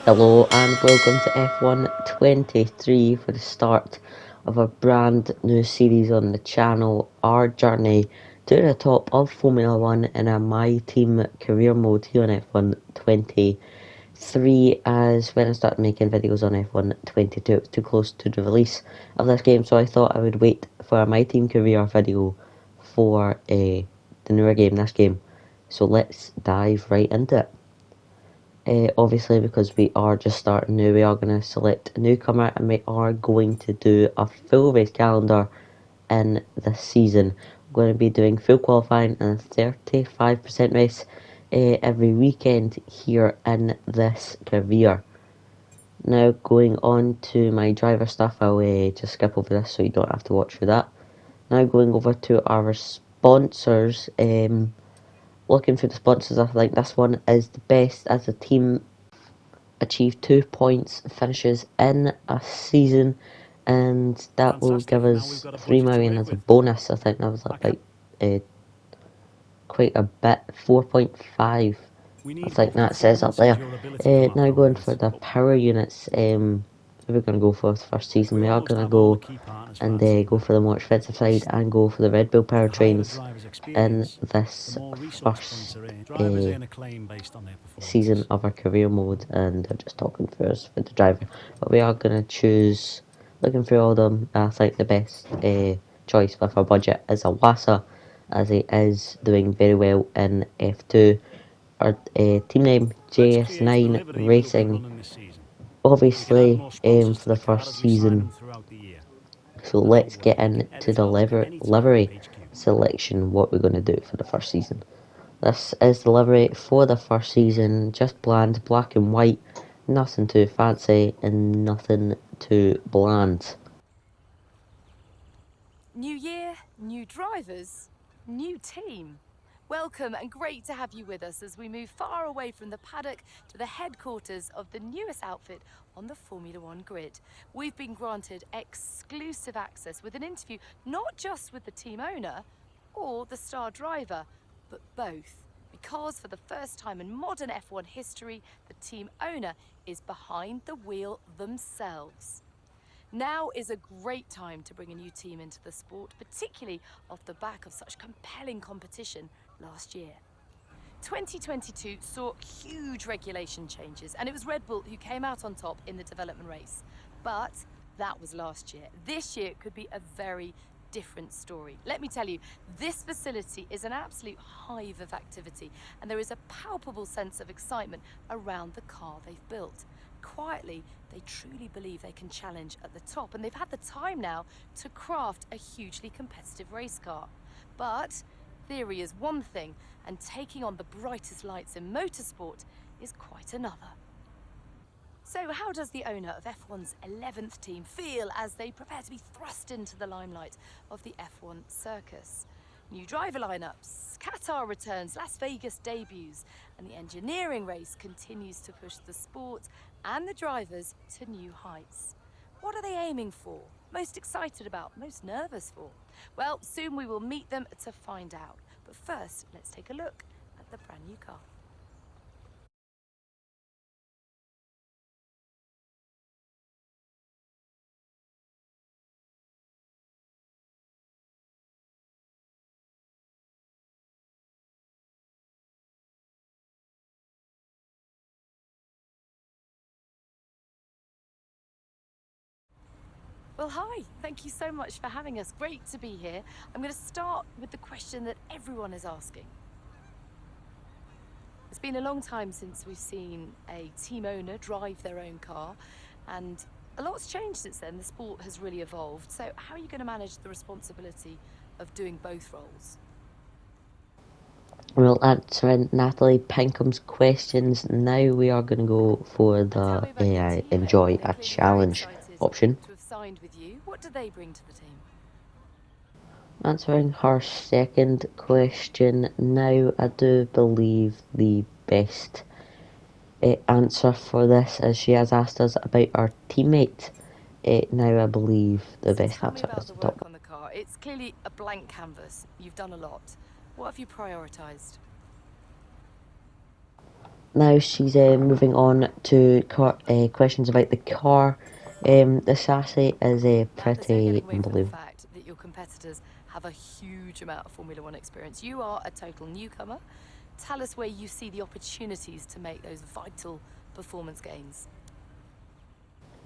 Hello and welcome to F1 23 for the start of a brand new series on the channel, our journey to the top of Formula 1 in a My Team career mode here on F1 23, as when I started making videos on F1 22 it was too close to the release of this game, so I thought I would wait for a My Team career video for the newer game, this game. So let's dive right into it. Obviously, because we are just starting new, we are going to select a newcomer and we are going to do a full race calendar in this season. We're going to be doing full qualifying and a 35% race every weekend here in this career. Now, going on to my driver stuff, I'll just skip over this so you don't have to watch for that. Now, going over to our sponsors. Looking for the sponsors, I think this one is the best as a team. Achieve 2 points finishes in a season, and that will give us 3 million as a bonus. I think that was like quite a bit, 4.5. I think that says up there. Now going for the power units, we're going to go for the first season. We are going to go and go for the more expensive side and go for the Red Bull powertrains in this first season of our career mode, and I'm just talking for us for the driver. But we are going to choose, looking through all of them, I think the best choice with our budget is a Wassa, as it is doing very well in F2. Our team name JS9 Racing, obviously for the first season. So let's get into the livery selection, what we're going to do for the first season. This is the livery for the first season, just bland, black and white, nothing too fancy and nothing too bland. New year, new drivers, new team. Welcome and great to have you with us as we move far away from the paddock to the headquarters of the newest outfit on the Formula One grid. We've been granted exclusive access with an interview not just with the team owner or the star driver, but both. Because for the first time in modern F1 history, the team owner is behind the wheel themselves. Now is a great time to bring a new team into the sport, particularly off the back of such compelling competition last year. 2022 saw huge regulation changes, and it was Red Bull who came out on top in the development race. But that was last year. This year could be a very different story. Let me tell you, this facility is an absolute hive of activity, and there is a palpable sense of excitement around the car they've built. Quietly, they truly believe they can challenge at the top, and they've had the time now to craft a hugely competitive race car. But theory is one thing, and taking on the brightest lights in motorsport is quite another. So how does the owner of F1's 11th team feel as they prepare to be thrust into the limelight of the F1 circus? New driver lineups, Qatar returns, Las Vegas debuts, and the engineering race continues to push the sport and the drivers to new heights. What are they aiming for? Most excited about? Most nervous for? Well, soon we will meet them to find out. But first, let's take a look at the brand new car. Well, hi. Thank you so much for having us. Great to be here. I'm going to start with the question that everyone is asking. It's been a long time since we've seen a team owner drive their own car, and a lot's changed since then. The sport has really evolved. So how are you going to manage the responsibility of doing both roles? Well, answering Natalie Pinkham's questions, now we are going to go for Tell the me about your teammate. enjoy They're a clearly very challenge excited option. to have signed with you. What do they bring to the team? Answering her second question, now I do believe the best answer for this is she has asked us about our teammate. Now I believe the So best tell me answer is about the the top work on the car. It's clearly a blank canvas. You've done a lot. What have you prioritised? Now she's moving on to questions about the car. The chassis is Now, there's no pretty getting away from the unbelievable. fact that your competitors have a huge amount of Formula One experience. You are a total newcomer. Tell us where you see the opportunities to make those vital performance gains.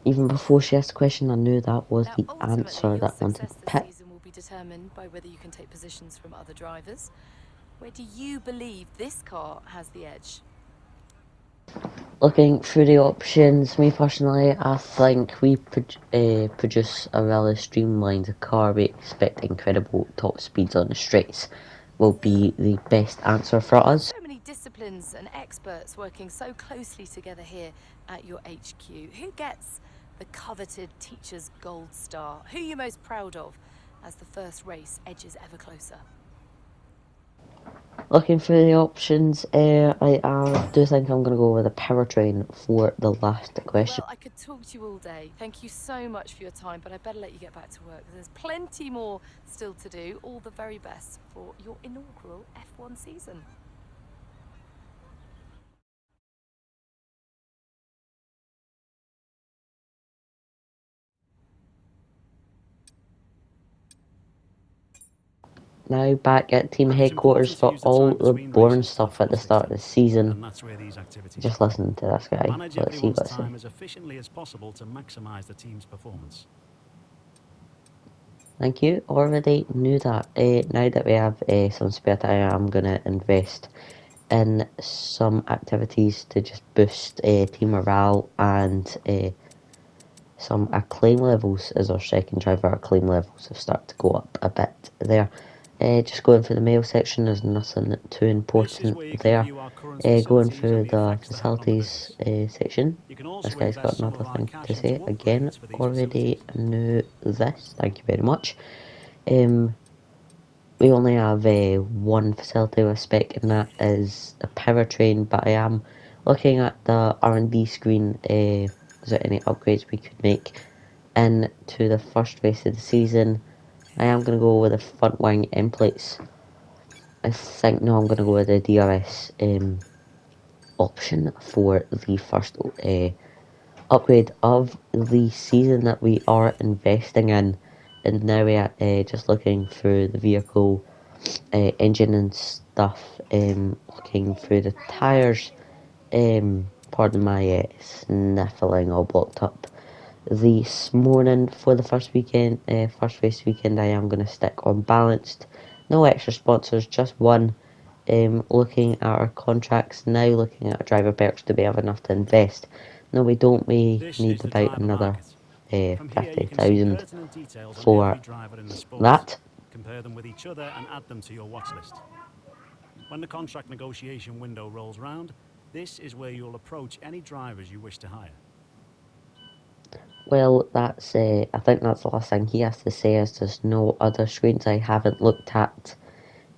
Even before she asked the question, I knew that was Now, the ultimately, answer your that I wanted success to this pick. season will be determined by whether you can take positions from other drivers. Where do you believe this car has the edge? Looking through the options, me personally, I think we produce a really streamlined car. We expect incredible top speeds on the straights will be the best answer for With us. so many disciplines and experts working so closely together here at your HQ, who gets the coveted Teacher's Gold Star? Who are you most proud of as the first race edges ever closer? Looking through the options, I do think I'm going to go with a powertrain for the last question. Well, I could talk to you all day. Thank you so much for your time, but I better let you get back to work. There's plenty more still to do. All the very best for your inaugural F1 season. Now back at team headquarters for all the boring stuff at the start of the season. Just listening to this guy. Manage Let's see everyone's what's time in. as efficiently as possible to maximize the team's performance. Thank you. Already knew that. Now that we have some spare time, I'm gonna invest in some activities to just boost team morale and some acclaim levels as our second driver. Acclaim levels have started to go up a bit there. Just going through the mail section, there's nothing too important there. Going through the facilities section, this guy's got another thing to say. Again, already knew this. Thank you very much. We only have one facility with spec, and that is a powertrain. But I am looking at the R&D screen. Is there any upgrades we could make into the first race of the season? I am going to go with the front wing end plates. I think no, I'm going to go with the DRS option for the first upgrade of the season that we are investing in. And now we are just looking through the vehicle engine and stuff, looking through the tyres. Pardon my sniffling all blocked up. This morning for the first race weekend, I am going to stick on balanced. No extra sponsors, just one. Looking at our contracts now, looking at our driver perks, do we have enough to invest? No, we don't. We need about another 50,000 for that. Compare them with each other and add them to your watch list. When the contract negotiation window rolls round, this is where you'll approach any drivers you wish to hire. Well, that's I think that's the last thing he has to say, as there's no other screens I haven't looked at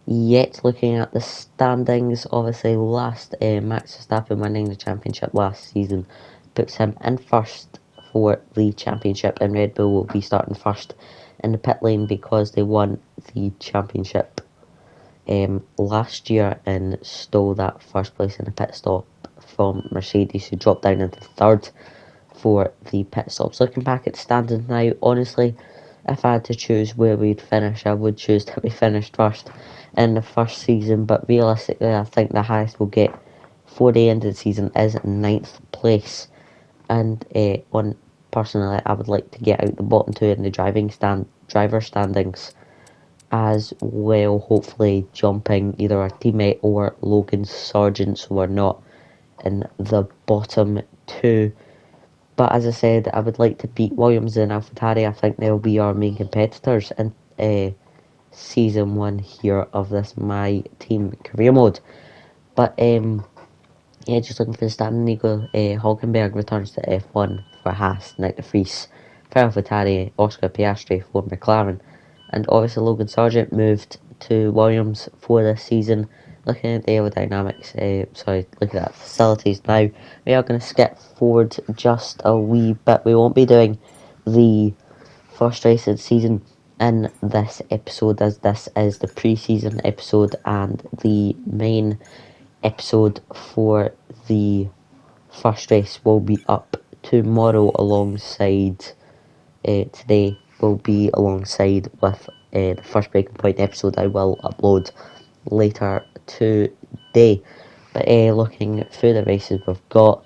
yet. Looking at the standings, obviously Max Verstappen winning the championship last season puts him in first for the championship, and Red Bull will be starting first in the pit lane because they won the championship last year and stole that first place in the pit stop from Mercedes, who dropped down into third for the pit stops. Looking back at the standings now, honestly, if I had to choose where we'd finish, I would choose that we finished first in the first season, but realistically I think the highest we'll get for the end of the season is 9th place, and personally I would like to get out the bottom two in the driver standings as well, hopefully jumping either our teammate or Logan Sargent, so we're not in the bottom two. But as I said, I would like to beat Williams and AlphaTauri. I think they'll be our main competitors in season 1 here of this My Team career mode. But yeah, just looking for the standing. Nico Hulkenberg returns to F1 for Haas, Nick de Vries for AlphaTauri, Oscar Piastri for McLaren, and obviously Logan Sargent moved to Williams for this season. Looking at the aerodynamics, looking at facilities now, we are going to skip forward just a wee bit. We won't be doing the first race of the season in this episode, as this is the pre-season episode, and the main episode for the first race will be up tomorrow alongside today will be alongside with the first breaking point episode I will upload later today. But looking through the races we've got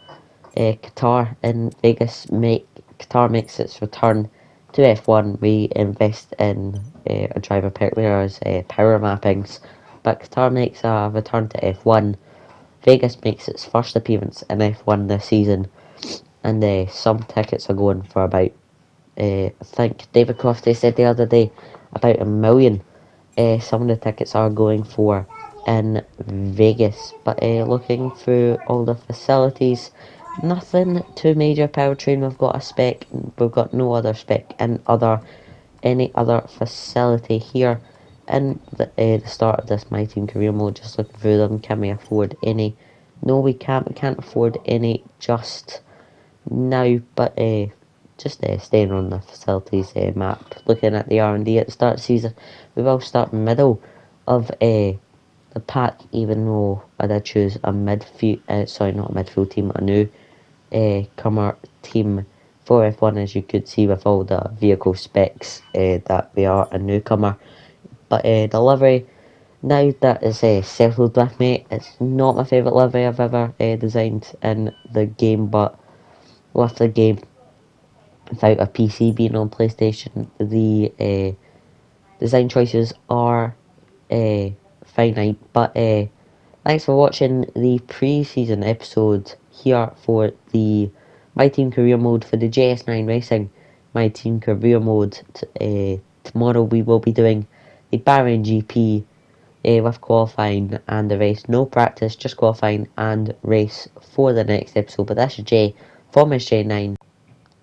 Qatar in Vegas. Qatar makes its return to F1. We invest in a driver pick, whereas power mappings, but Qatar makes a return to F1. Vegas makes its first appearance in F1 this season, and some tickets are going for about, I think David Crofty said the other day, about $1 million. Some of the tickets are going for in Vegas, but looking through all the facilities, nothing too major. Powertrain, we've got a spec, we've got no other spec in any other facility here. And the start of this My Team Career Mode, just looking through them, can we afford any? No, we can't afford any just now, but just staying on the facilities map, looking at the R&D at the start of the season, we will start middle of the pack, even though I did choose a midfield, sorry, not a midfield team, a new comer team for F1, as you could see with all the vehicle specs, that we are a newcomer. But the livery, now that is settled with me, it's not my favourite livery I've ever designed in the game, but with the game without a PC being on PlayStation, the design choices are finite. But thanks for watching the pre-season episode here for the My Team Career Mode for the JS9 Racing My Team Career Mode. Tomorrow we will be doing the Bahrain GP with qualifying and the race. No practice, just qualifying and race for the next episode. But that's Jay from SJ9,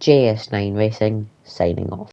JS9 Racing, signing off.